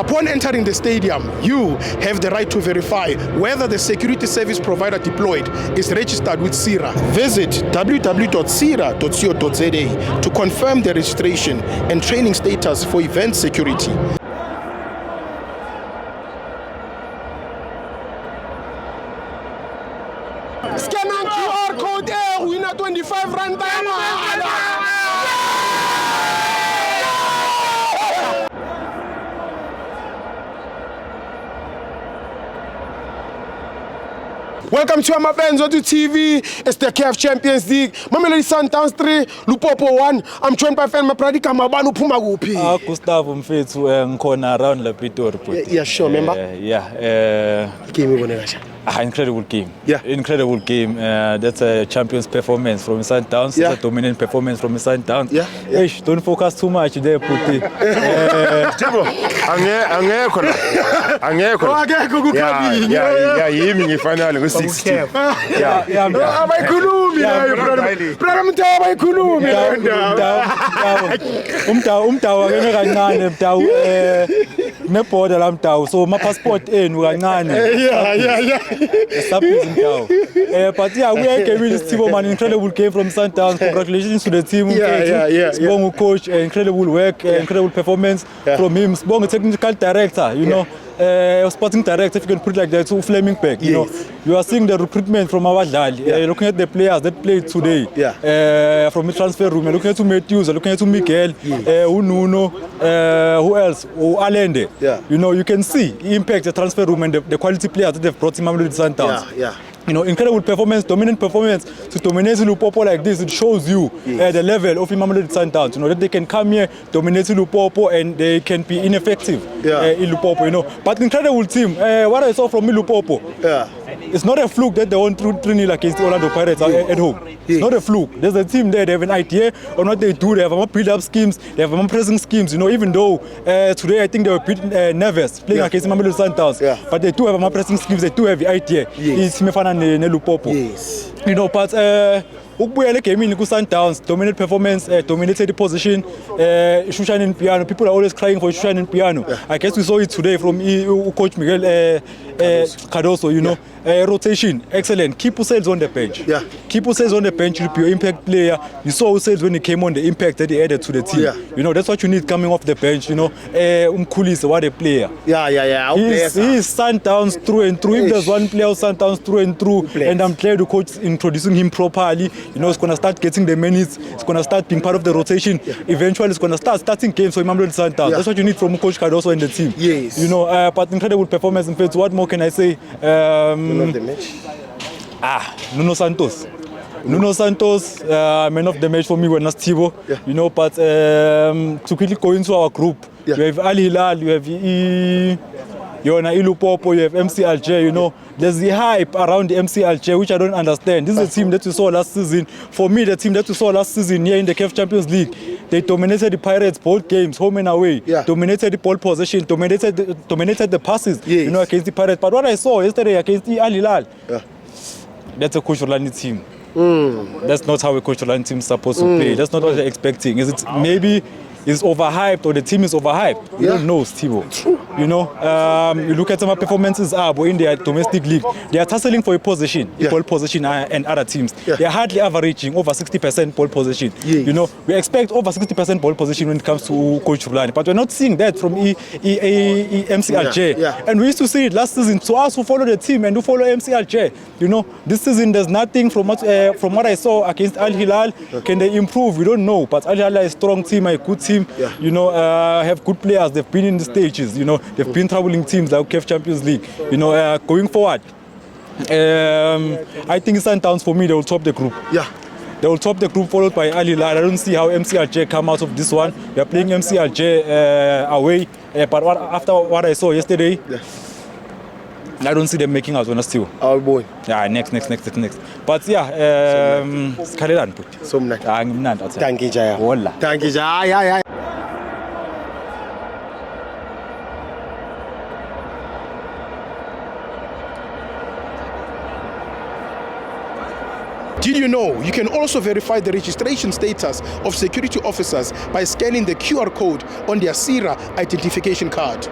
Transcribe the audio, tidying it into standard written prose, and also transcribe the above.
Upon entering the stadium, you have the right to verify whether the security service provider deployed is registered with CIRA. Visit www.cira.co.za to confirm the registration and training status for event security. Scan on QR code there, winner 25 rand. Welcome to Amabenzo to TV. It's the CAF Champions League. Mamelodi Sundowns 3, Lupopo 1. I'm joined by Fan Mapradika Mabanu Pumagupi. Gustavo Mfethu ngikhona around la Pitori. Yeah, sure, remember? Incredible game. Yeah. Incredible game. That's a champion's performance from Sundowns. Yeah. It's a dominant performance from Sundowns. Yeah. Eish, don't focus too much there, Puti. Tibo, angekho la. Angekho kukhambini. Yeah, yimi ngifanele ku-60. Abayikhulumi nayo brother. Brother Mtawa abayikhulumi nayo ndawo. Umdawu akeme kancane mdawu nebhoda la mdawu. So ma passport enu kancane. Yeah. But yeah, we are giving this team an incredible game from Sundowns. Congratulations to the team. Yeah. Sibonga coach, incredible work, incredible performance from him. Sibonga technical director, you know, sporting director, if you can put it like that, so Fleming Beck, you know. You are seeing the recruitment from our Dali, looking at the players that played today from the transfer room. You're looking at Matthews, looking at Miguel, Nuno, who else? Allende. You know, you can see the impact the transfer room and the quality players that they've brought in Mamelodi Sundowns. You know, incredible performance, dominant performance. To dominate Lupopo like this, it shows you the level of Mamelodi Sundowns. You know, that they can come here, dominate Lupopo, and they can be ineffective in Lupopo, you know. But incredible team. What I saw from Lupopo, it's not a fluke that they won 3-0 against the Orlando Pirates at home. It's not a fluke. There's a team there, they have an idea on what they do. They have more build-up schemes, they have more pressing schemes, you know, even though today I think they were a bit nervous playing against Mamelodi Sundowns. But they do have more pressing schemes, they do have the idea. It's Lupopo. You know, but ukubuyela gaming ku-Sundowns, dominant performance, dominated the position, Shushan in piano. People are always crying for Shushan in piano. I guess we saw it today from Coach Miguel Cardoso, you know. Rotation, excellent. Keep Usels on the bench. Keep Usels on the bench. You'll be your impact player. You saw Usels when he came on, the impact that he added to the team. You know, that's what you need coming off the bench, you know. Umkhulis, what a player. He's Sundowns through and through. If there's one player Sundowns through and through, and I'm glad the coach is introducing him properly. You know, it's going to start getting the minutes. It's going to start being part of the rotation. Eventually, it's going to start starting games for Mamelodi Sundowns. That's what you need from Coach Cardoso and the team. You know, but incredible performance. In fact, what more can I say? Man of the match. Nuno Santos. Nuno Santos, man of the match for me when Tibo. You know, but to quickly go into our group, you have Al Hilal, you have Lupopo, you have MC Alger, you know. There's the hype around the MC Alger, which I don't understand. This is a team that we saw last season. For me, the team that we saw last season here in the CAF Champions League, they dominated the Pirates both games, home and away. Dominated the ball possession, dominated the passes, you know, against the Pirates. But what I saw yesterday against the Al Hilal, that's a Coach Orlando team. That's not how a Coach Orlando team is supposed to play. That's not what they're expecting. Is it maybe is overhyped or the team is overhyped? We don't know, Steve. You know, you look at some performances in their domestic league. They are tussling for a position, ball position, and other teams. They are hardly averaging over 60% ball position. You know, we expect over 60% ball position when it comes to Coach Rulani, but we're not seeing that from MC Alger. And we used to see it last season. So us who follow the team and who follow MC Alger, you know, this season there's nothing from what I saw against Al Hilal. Can they improve? We don't know. But Al Hilal is a strong team, a good team. You know, have good players. They've been in the stages. You know, they've been troubling teams like CAF Champions League. You know, going forward, I think Sundowns for me they will top the group. They will top the group followed by Al Hilal. I don't see how MC Alger come out of this one. We are playing MC Alger away. But after what I saw yesterday, I don't see them making out on us still. Oh boy. Next. But Skalelan put. So mnandi. Ngimnandi. Thank you, Jaya. Wallah. Thank you, Jaya. Did you know you can also verify the registration status of security officers by scanning the QR code on their CIRA identification card?